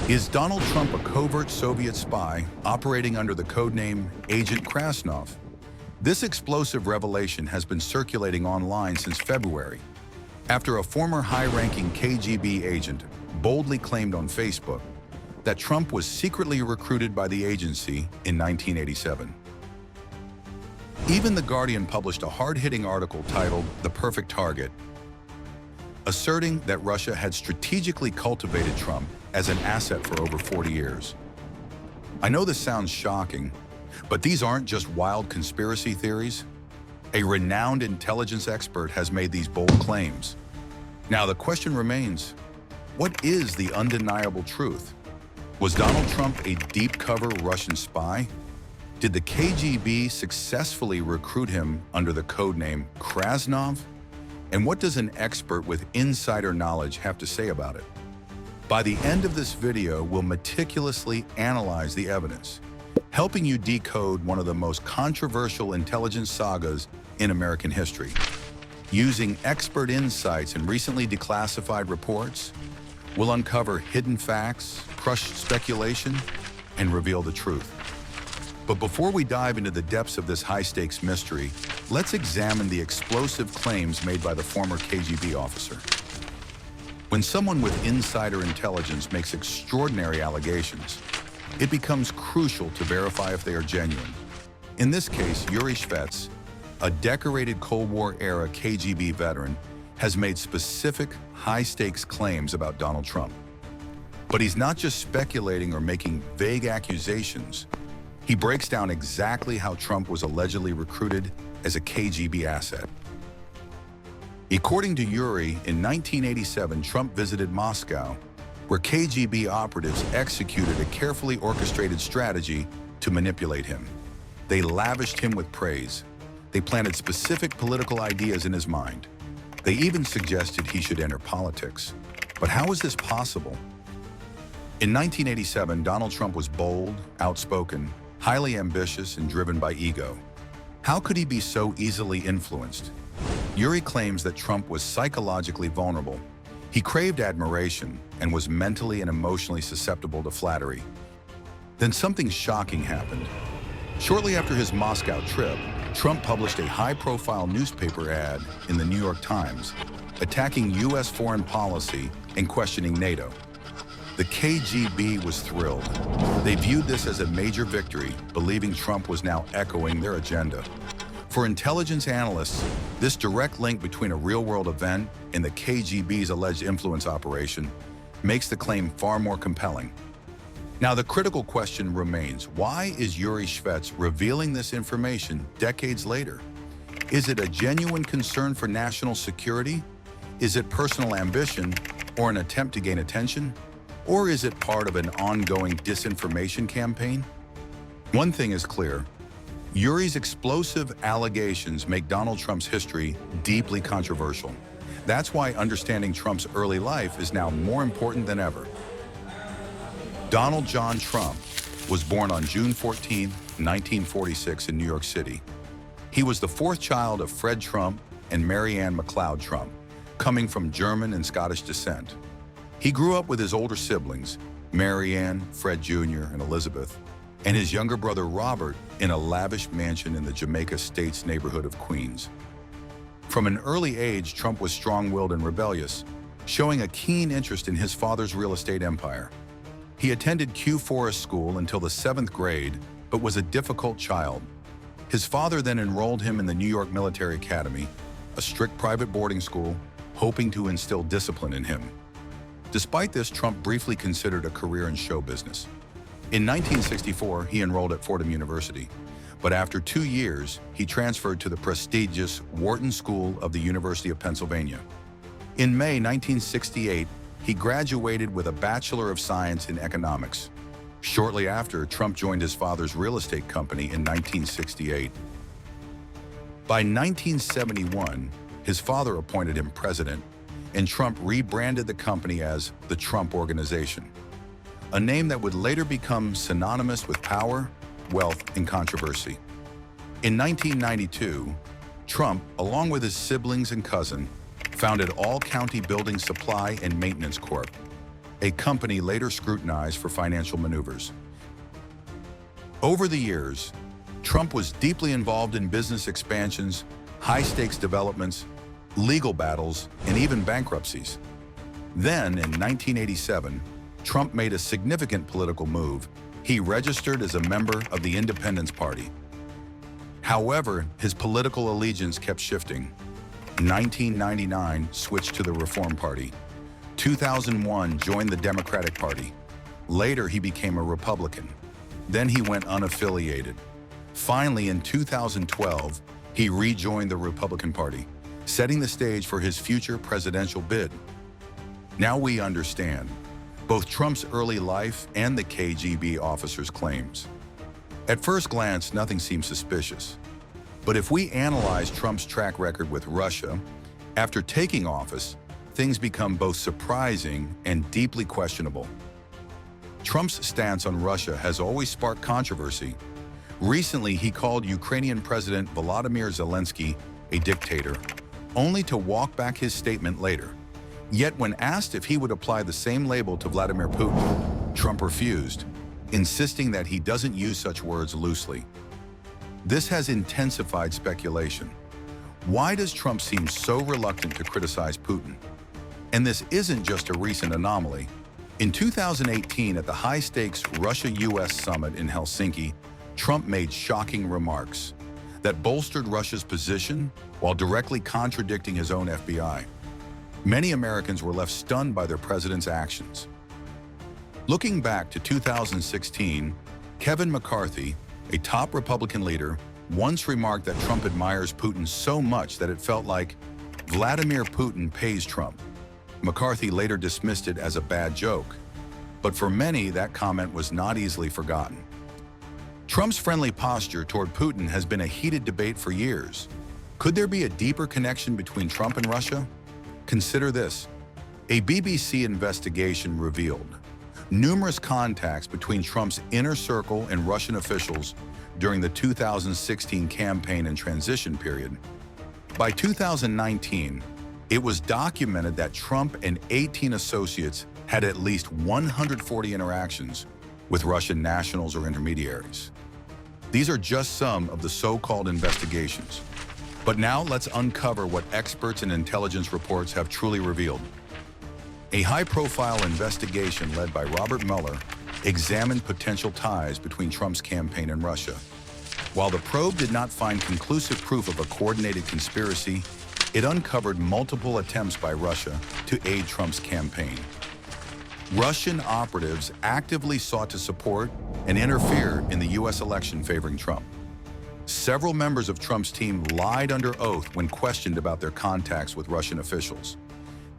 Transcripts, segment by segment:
Is Donald Trump a covert Soviet spy operating under the codename Agent Krasnov? This explosive revelation has been circulating online since February, after a former high-ranking KGB agent boldly claimed on Facebook that Trump was secretly recruited by the agency in 1987. Even The Guardian published a hard-hitting article titled "The Perfect Target," asserting that Russia had strategically cultivated Trump as an asset for over 40 years. I know this sounds shocking, but these aren't just wild conspiracy theories. A renowned intelligence expert has made these bold claims. Now the question remains, what is the undeniable truth? Was Donald Trump a deep-cover Russian spy? Did the KGB successfully recruit him under the codename Krasnov? And what does an expert with insider knowledge have to say about it? By the end of this video, we'll meticulously analyze the evidence, helping you decode one of the most controversial intelligence sagas in American history. Using expert insights and recently declassified reports, we'll uncover hidden facts, crush speculation, and reveal the truth. But before we dive into the depths of this high-stakes mystery, let's examine the explosive claims made by the former KGB officer. When someone with insider intelligence makes extraordinary allegations, it becomes crucial to verify if they are genuine. In this case, Yuri Shvets, a decorated Cold War-era KGB veteran, has made specific, high-stakes claims about Donald Trump. But he's not just speculating or making vague accusations. He breaks down exactly how Trump was allegedly recruited as a KGB asset. According to Yuri, in 1987, Trump visited Moscow, where KGB operatives executed a carefully orchestrated strategy to manipulate him. They lavished him with praise. They planted specific political ideas in his mind. They even suggested he should enter politics. But how is this possible? In 1987, Donald Trump was bold, outspoken, highly ambitious, and driven by ego. How could he be so easily influenced? Yuri claims that Trump was psychologically vulnerable. He craved admiration and was mentally and emotionally susceptible to flattery. Then something shocking happened. Shortly after his Moscow trip, Trump published a high-profile newspaper ad in the New York Times, attacking U.S. foreign policy and questioning NATO. The KGB was thrilled. They viewed this as a major victory, believing Trump was now echoing their agenda. For intelligence analysts, this direct link between a real-world event and the KGB's alleged influence operation makes the claim far more compelling. Now, the critical question remains, why is Yuri Shvets revealing this information decades later? Is it a genuine concern for national security? Is it personal ambition or an attempt to gain attention? Or is it part of an ongoing disinformation campaign? One thing is clear. Yuri's explosive allegations make Donald Trump's history deeply controversial. That's why understanding Trump's early life is now more important than ever. Donald John Trump was born on June 14, 1946 in New York City. He was the fourth child of Fred Trump and Mary Ann McLeod Trump, coming from German and Scottish descent. He grew up with his older siblings, Mary Ann, Fred Jr., and Elizabeth, and his younger brother Robert in a lavish mansion in the Jamaica States neighborhood of Queens. From an early age, Trump was strong-willed and rebellious, showing a keen interest in his father's real estate empire. He attended Kew Forest School until the 7th grade, but was a difficult child. His father then enrolled him in the New York Military Academy, a strict private boarding school, hoping to instill discipline in him. Despite this, Trump briefly considered a career in show business. In 1964, he enrolled at Fordham University, but after 2 years, he transferred to the prestigious Wharton School of the University of Pennsylvania. In May 1968, he graduated with a Bachelor of Science in Economics. Shortly after, Trump joined his father's real estate company in 1968. By 1971, his father appointed him president, and Trump rebranded the company as the Trump Organization, a name that would later become synonymous with power, wealth, and controversy. In 1992, Trump, along with his siblings and cousin, founded All County Building Supply and Maintenance Corp., a company later scrutinized for financial maneuvers. Over the years, Trump was deeply involved in business expansions, high-stakes developments, legal battles, and even bankruptcies. Then, in 1987, Trump made a significant political move. He registered as a member of the Independence Party. However, his political allegiance kept shifting. 1999, switched to the Reform Party. 2001, joined the Democratic Party. Later, he became a Republican. Then he went unaffiliated. Finally, in 2012, he rejoined the Republican Party, setting the stage for his future presidential bid. Now we understand both Trump's early life and the KGB officer's claims. At first glance, nothing seems suspicious. But if we analyze Trump's track record with Russia, after taking office, things become both surprising and deeply questionable. Trump's stance on Russia has always sparked controversy. Recently, he called Ukrainian President Volodymyr Zelensky a dictator, only to walk back his statement later. Yet when asked if he would apply the same label to Vladimir Putin, Trump refused, insisting that he doesn't use such words loosely. This has intensified speculation. Why does Trump seem so reluctant to criticize Putin? And this isn't just a recent anomaly. In 2018, at the high-stakes Russia-US summit in Helsinki, Trump made shocking remarks that bolstered Russia's position while directly contradicting his own FBI. Many Americans were left stunned by their president's actions. Looking back to 2016, Kevin McCarthy, a top Republican leader, once remarked that Trump admires Putin so much that it felt like Vladimir Putin pays Trump. McCarthy later dismissed it as a bad joke, but for many, that comment was not easily forgotten. Trump's friendly posture toward Putin has been a heated debate for years. Could there be a deeper connection between Trump and Russia? Consider this. A BBC investigation revealed numerous contacts between Trump's inner circle and Russian officials during the 2016 campaign and transition period. By 2019, it was documented that Trump and 18 associates had at least 140 interactions with Russian nationals or intermediaries. These are just some of the so-called investigations. But now let's uncover what experts and intelligence reports have truly revealed. A high-profile investigation led by Robert Mueller examined potential ties between Trump's campaign and Russia. While the probe did not find conclusive proof of a coordinated conspiracy, it uncovered multiple attempts by Russia to aid Trump's campaign. Russian operatives actively sought to support and interfere in the U.S. election favoring Trump. Several members of Trump's team lied under oath when questioned about their contacts with Russian officials.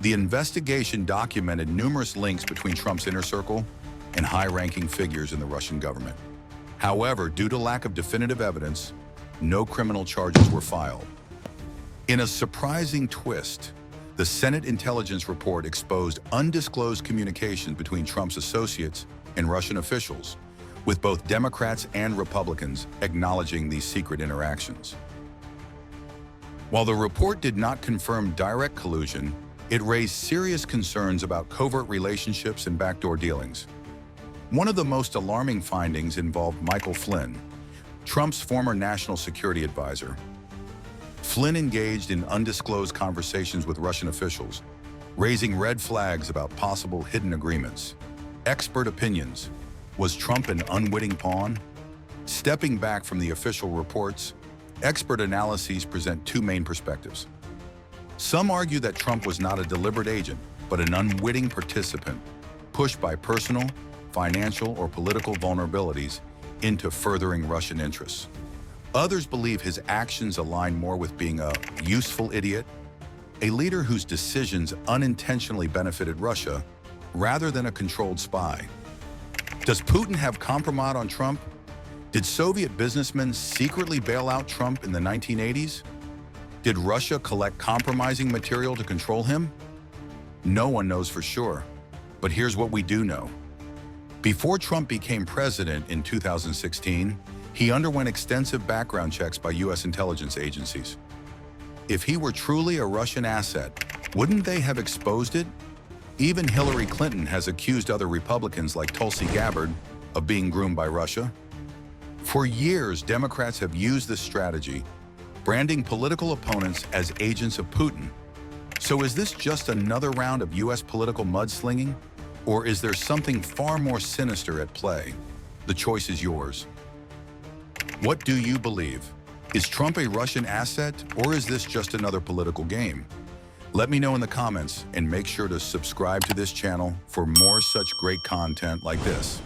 The investigation documented numerous links between Trump's inner circle and high-ranking figures in the Russian government. However, due to lack of definitive evidence, no criminal charges were filed. In a surprising twist, the Senate intelligence report exposed undisclosed communications between Trump's associates and Russian officials, with both Democrats and Republicans acknowledging these secret interactions. While the report did not confirm direct collusion, it raised serious concerns about covert relationships and backdoor dealings. One of the most alarming findings involved Michael Flynn, Trump's former national security advisor. Flynn engaged in undisclosed conversations with Russian officials, raising red flags about possible hidden agreements. Expert opinions. Was Trump an unwitting pawn? Stepping back from the official reports, expert analyses present two main perspectives. Some argue that Trump was not a deliberate agent, but an unwitting participant, pushed by personal, financial, or political vulnerabilities into furthering Russian interests. Others believe his actions align more with being a useful idiot, a leader whose decisions unintentionally benefited Russia, rather than a controlled spy. Does Putin have compromise on Trump? Did Soviet businessmen secretly bail out Trump in the 1980s? Did Russia collect compromising material to control him? No one knows for sure, but here's what we do know. Before Trump became president in 2016, he underwent extensive background checks by U.S. intelligence agencies. If he were truly a Russian asset, wouldn't they have exposed it? Even Hillary Clinton has accused other Republicans like Tulsi Gabbard of being groomed by Russia. For years, Democrats have used this strategy, branding political opponents as agents of Putin. So is this just another round of U.S. political mudslinging? Or is there something far more sinister at play? The choice is yours. What do you believe? Is Trump a Russian asset, or is this just another political game? Let me know in the comments, and make sure to subscribe to this channel for more such great content like this.